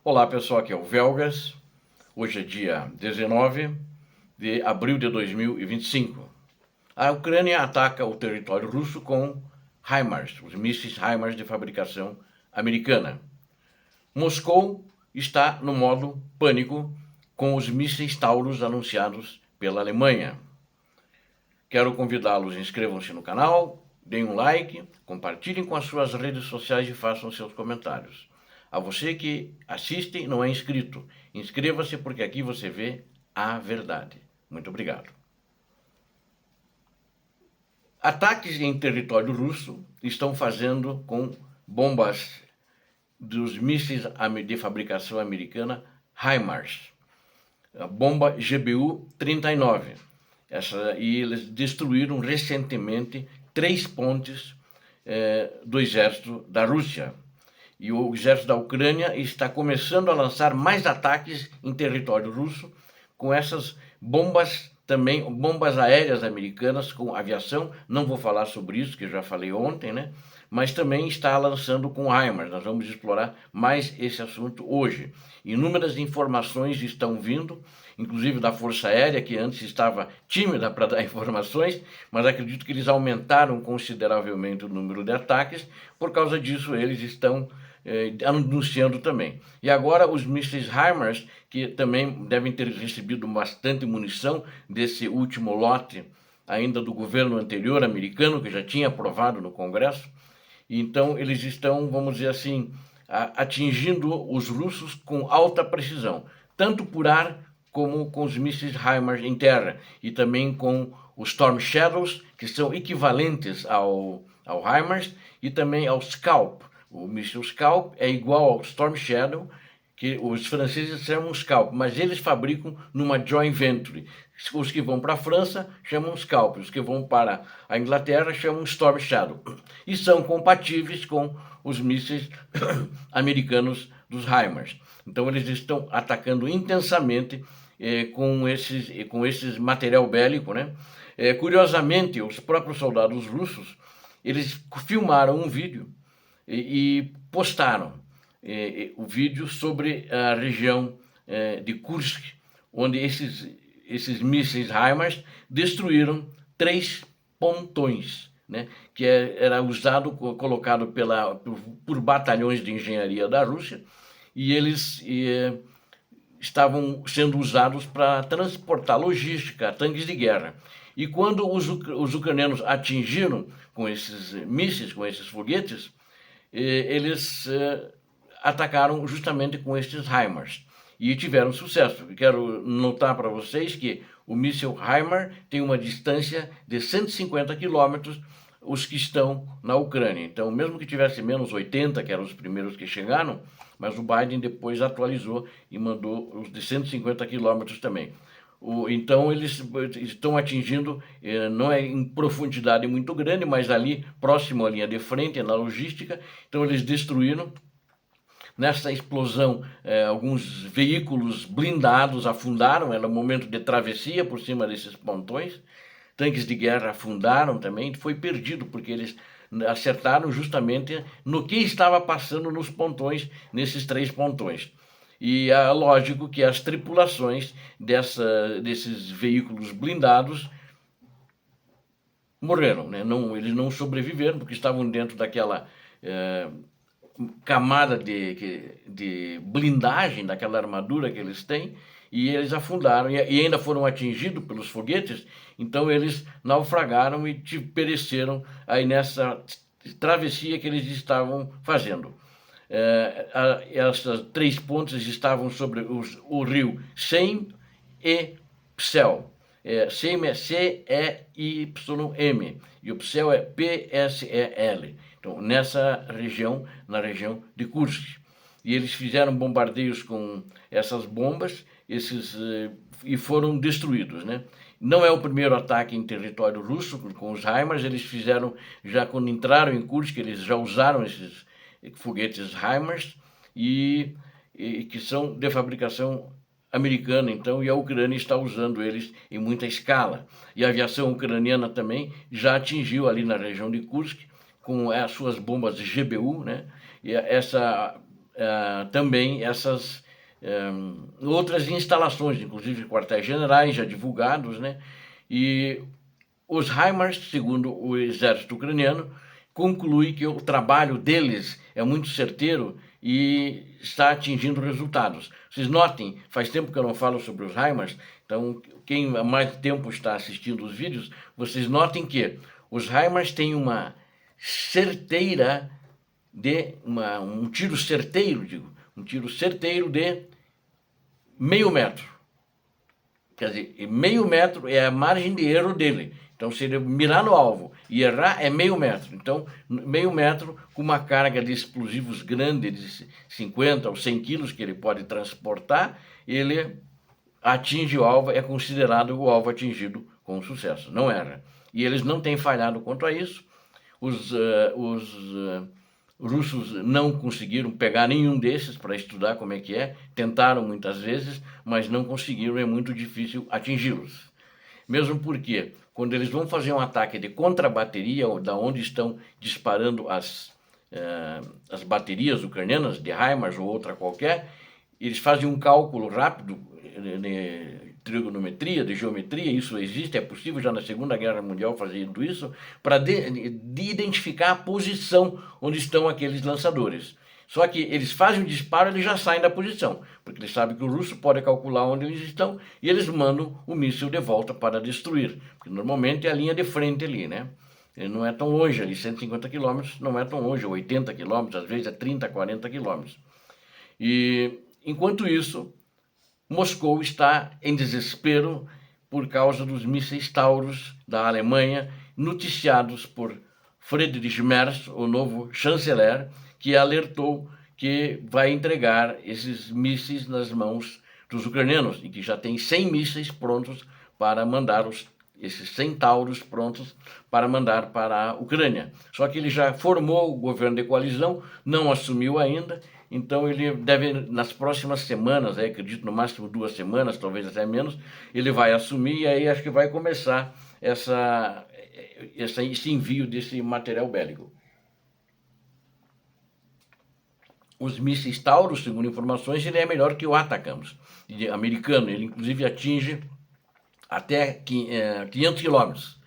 Olá pessoal, aqui é o Velgas. Hoje é dia 19 de abril de 2025. A Ucrânia ataca o território russo com HIMARS, os mísseis HIMARS de fabricação americana. Moscou está no modo pânico com os mísseis Taurus anunciados pela Alemanha. Quero convidá-los, inscrevam-se no canal, deem um like, compartilhem com as suas redes sociais e façam seus comentários. A você que assiste e não é inscrito, inscreva-se porque aqui você vê a verdade. Muito obrigado. Ataques em território russo estão fazendo com bombas dos mísseis de fabricação americana HIMARS, a bomba GBU-39. E eles destruíram recentemente 3 pontes do exército da Rússia. E o exército da Ucrânia está começando a lançar mais ataques em território russo com essas bombas também, bombas aéreas americanas com aviação. Não vou falar sobre isso, que eu já falei ontem, né? Mas também está lançando com HIMARS. Nós vamos explorar mais esse assunto hoje. Inúmeras informações estão vindo, inclusive da Força Aérea, que antes estava tímida para dar informações, mas acredito que eles aumentaram consideravelmente o número de ataques. Por causa disso, eles estão anunciando também. E agora os mísseis HIMARS, que também devem ter recebido bastante munição desse último lote ainda do governo anterior americano, que já tinha aprovado no Congresso. Então eles estão, vamos dizer assim, atingindo os russos com alta precisão, tanto por ar como com os mísseis HIMARS em terra, e também com os Storm Shadows, que são equivalentes ao HIMARS, e também ao Scalp. O míssil Scalp é igual ao Storm Shadow, que os franceses chamam Scalp, mas eles fabricam numa joint venture. Os que vão para a França chamam Scalp, os que vão para a Inglaterra chamam Storm Shadow. E são compatíveis com os mísseis americanos dos HIMARS. Então eles estão atacando intensamente com esses material bélico, né? Curiosamente, os próprios soldados russos, eles filmaram um vídeo e postaram o vídeo sobre a região de Kursk, onde esses mísseis HIMARS destruíram 3 pontões, né, que era usado, colocado por batalhões de engenharia da Rússia, e eles estavam sendo usados para transportar logística, tanques de guerra. E quando os ucranianos atingiram com esses mísseis, com esses foguetes, eles atacaram justamente com estes HIMARS e tiveram sucesso. Quero notar para vocês que o míssil HIMARS tem uma distância de 150 quilômetros, os que estão na Ucrânia. Então, mesmo que tivesse menos 80, que eram os primeiros que chegaram, mas o Biden depois atualizou e mandou os de 150 quilômetros também. Então eles estão atingindo, não é em profundidade muito grande, mas ali próximo à linha de frente, na logística. Então eles destruíram, nessa explosão, alguns veículos blindados afundaram, era um momento de travessia por cima desses pontões. Tanques de guerra afundaram também, foi perdido porque eles acertaram justamente no que estava passando nos pontões, nesses 3 pontões. E é lógico que as tripulações desses veículos blindados morreram, né? Eles não sobreviveram porque estavam dentro daquela camada de blindagem, daquela armadura que eles têm, e eles afundaram e ainda foram atingidos pelos foguetes. Então eles naufragaram e pereceram aí nessa travessia que eles estavam fazendo. Essas 3 pontes estavam sobre o rio Seym e Psel. Seym é C-E-Y-M e o Psel é P-S-E-L. Então, nessa região, na região de Kursk. E eles fizeram bombardeios com essas bombas e foram destruídos, né? Não é o primeiro ataque em território russo com os HIMARS, eles fizeram, já quando entraram em Kursk, eles já usaram esses foguetes HIMARS e que são de fabricação americana, então, e a Ucrânia está usando eles em muita escala. E a aviação ucraniana também já atingiu ali na região de Kursk com as suas bombas GBU, né? E também essas outras instalações, inclusive quartéis generais já divulgados, né? E os HIMARS, segundo o exército ucraniano, conclui que o trabalho deles é muito certeiro e está atingindo resultados. Vocês notem, faz tempo que eu não falo sobre os HIMARS, então quem há mais tempo está assistindo os vídeos, vocês notem que os HIMARS têm uma certeira um tiro certeiro, um tiro certeiro de meio metro. Quer dizer, meio metro é a margem de erro dele. Então, se ele mirar no alvo e errar, é meio metro. Então, meio metro com uma carga de explosivos grande, de 50 ou 100 quilos que ele pode transportar, ele atinge o alvo, é considerado o alvo atingido com sucesso, não erra. E eles não têm falhado quanto a isso. Os russos não conseguiram pegar nenhum desses para estudar como é que é, tentaram muitas vezes, mas não conseguiram, é muito difícil atingi-los. Mesmo porque, quando eles vão fazer um ataque de contrabateria, da onde estão disparando as baterias ucranianas, de HIMARS ou outra qualquer, eles fazem um cálculo rápido de trigonometria, de geometria, isso existe, é possível já na Segunda Guerra Mundial fazer isso, para identificar a posição onde estão aqueles lançadores. Só que eles fazem o disparo e eles já saem da posição, porque eles sabem que o russo pode calcular onde eles estão e eles mandam o míssil de volta para destruir, porque normalmente é a linha de frente ali, né? Ele não é tão longe ali, 150 quilômetros não é tão longe, 80 quilômetros, às vezes é 30, 40 quilômetros. E enquanto isso, Moscou está em desespero por causa dos mísseis Taurus da Alemanha, noticiados por Friedrich Merz, o novo chanceler, que alertou que vai entregar esses mísseis nas mãos dos ucranianos e que já tem 100 mísseis prontos para mandar esses 100 Taurus prontos para mandar para a Ucrânia. Só que ele já formou o governo de coalizão, não assumiu ainda, então ele deve, nas próximas semanas, acredito no máximo 2 semanas, talvez até menos, ele vai assumir e aí acho que vai começar esse envio desse material bélico. Os mísseis Taurus, segundo informações, ele é melhor que o ATACMS, americano, ele inclusive atinge até 500 quilômetros.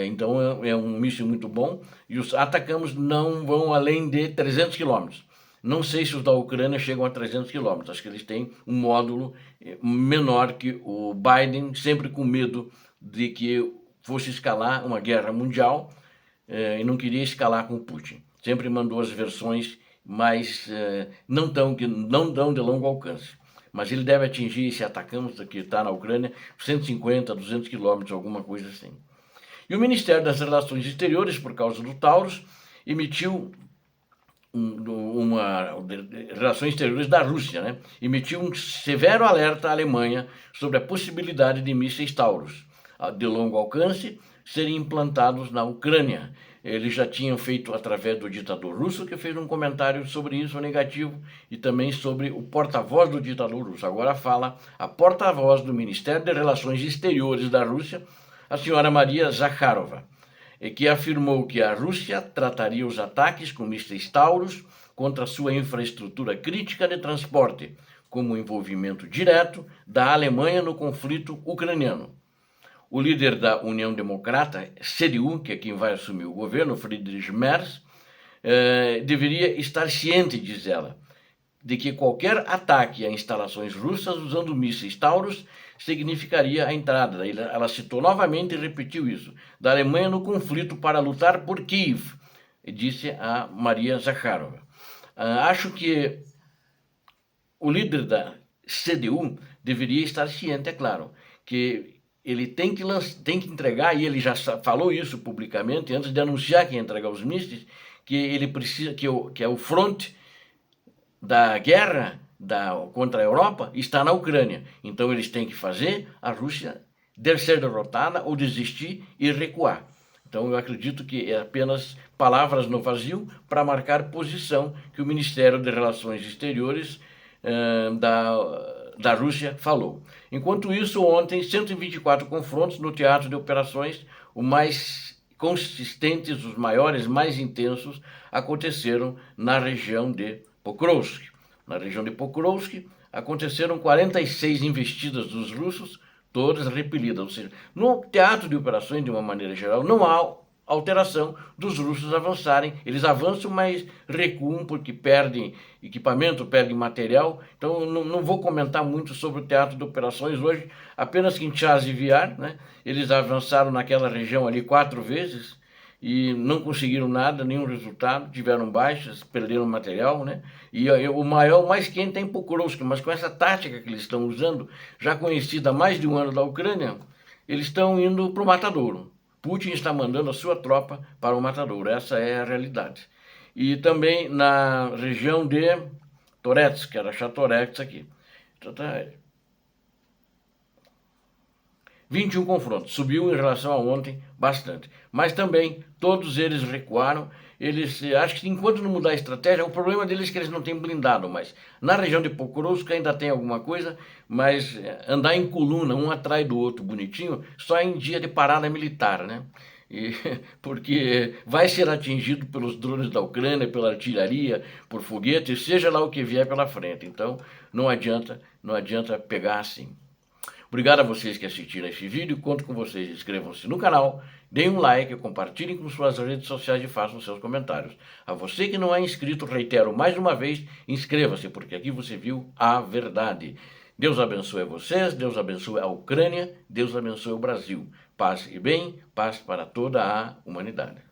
Então é um míssil muito bom e os ATACMS não vão além de 300 quilômetros. Não sei se os da Ucrânia chegam a 300 quilômetros, acho que eles têm um módulo menor que o Biden, sempre com medo de que fosse escalar uma guerra mundial e não queria escalar com o Putin. Sempre mandou as versões mais não dão de longo alcance. Mas ele deve atingir esse ATACMS que está na Ucrânia, 150, 200 quilômetros, alguma coisa assim. E o Ministério das Relações Exteriores, por causa do Taurus, emitiu Relações Exteriores da Rússia, né? Emitiu um severo alerta à Alemanha sobre a possibilidade de mísseis Taurus de longo alcance serem implantados na Ucrânia. Eles já tinham feito através do ditador russo, que fez um comentário sobre isso negativo, e também sobre o porta-voz do ditador russo. Agora fala a porta-voz do Ministério de Relações Exteriores da Rússia, a senhora Maria Zakharova, que afirmou que a Rússia trataria os ataques com mísseis Taurus contra sua infraestrutura crítica de transporte, como envolvimento direto da Alemanha no conflito ucraniano. O líder da União Democrata, CDU, que é quem vai assumir o governo, Friedrich Merz, deveria estar ciente, diz ela, de que qualquer ataque a instalações russas usando mísseis Taurus significaria a entrada, ela citou novamente e repetiu isso, da Alemanha no conflito para lutar por Kiev, disse a Maria Zakharova. Acho que o líder da CDU deveria estar ciente, é claro, que ele tem que entregar, e ele já falou isso publicamente, antes de anunciar que ia entregar os mísseis, que ele precisa, que é o fronte da guerra contra a Europa está na Ucrânia. Então eles têm que fazer a Rússia ser derrotada ou desistir e recuar. Então eu acredito que é apenas palavras no vazio para marcar posição que o Ministério de Relações Exteriores da Rússia falou. Enquanto isso, ontem, 124 confrontos no teatro de operações, os mais consistentes, os maiores, mais intensos, aconteceram na região de Pokrovsk. Na região de Pokrovsk aconteceram 46 investidas dos russos, todas repelidas. Ou seja, no teatro de operações, de uma maneira geral, não há alteração dos russos avançarem. Eles avançam, mas recuam porque perdem equipamento, perdem material. Então não vou comentar muito sobre o teatro de operações hoje, apenas que em Chasiv-Yar, né, eles avançaram naquela região ali 4 vezes e não conseguiram nada, nenhum resultado, tiveram baixas, perderam material, né? E o mais quente é em Pokrovsk, mas com essa tática que eles estão usando, já conhecida há mais de um ano da Ucrânia, eles estão indo para o matadouro. Putin está mandando a sua tropa para o matadouro, essa é a realidade. E também na região de Toretsk, que era Chatoretsk aqui. Então, 21 confrontos, subiu em relação a ontem bastante. Mas também todos eles recuaram. Eles, acho que enquanto não mudar a estratégia, o problema deles é que eles não têm blindado, mas na região de Pokrovsk ainda tem alguma coisa, mas andar em coluna, um atrás do outro, bonitinho, só em dia de parada militar, né? E, porque vai ser atingido pelos drones da Ucrânia, pela artilharia, por foguetes, seja lá o que vier pela frente. Então não adianta pegar assim. Obrigado a vocês que assistiram esse vídeo, conto com vocês, inscrevam-se no canal, deem um like, compartilhem com suas redes sociais e façam seus comentários. A você que não é inscrito, reitero mais uma vez, inscreva-se, porque aqui você viu a verdade. Deus abençoe vocês, Deus abençoe a Ucrânia, Deus abençoe o Brasil. Paz e bem, paz para toda a humanidade.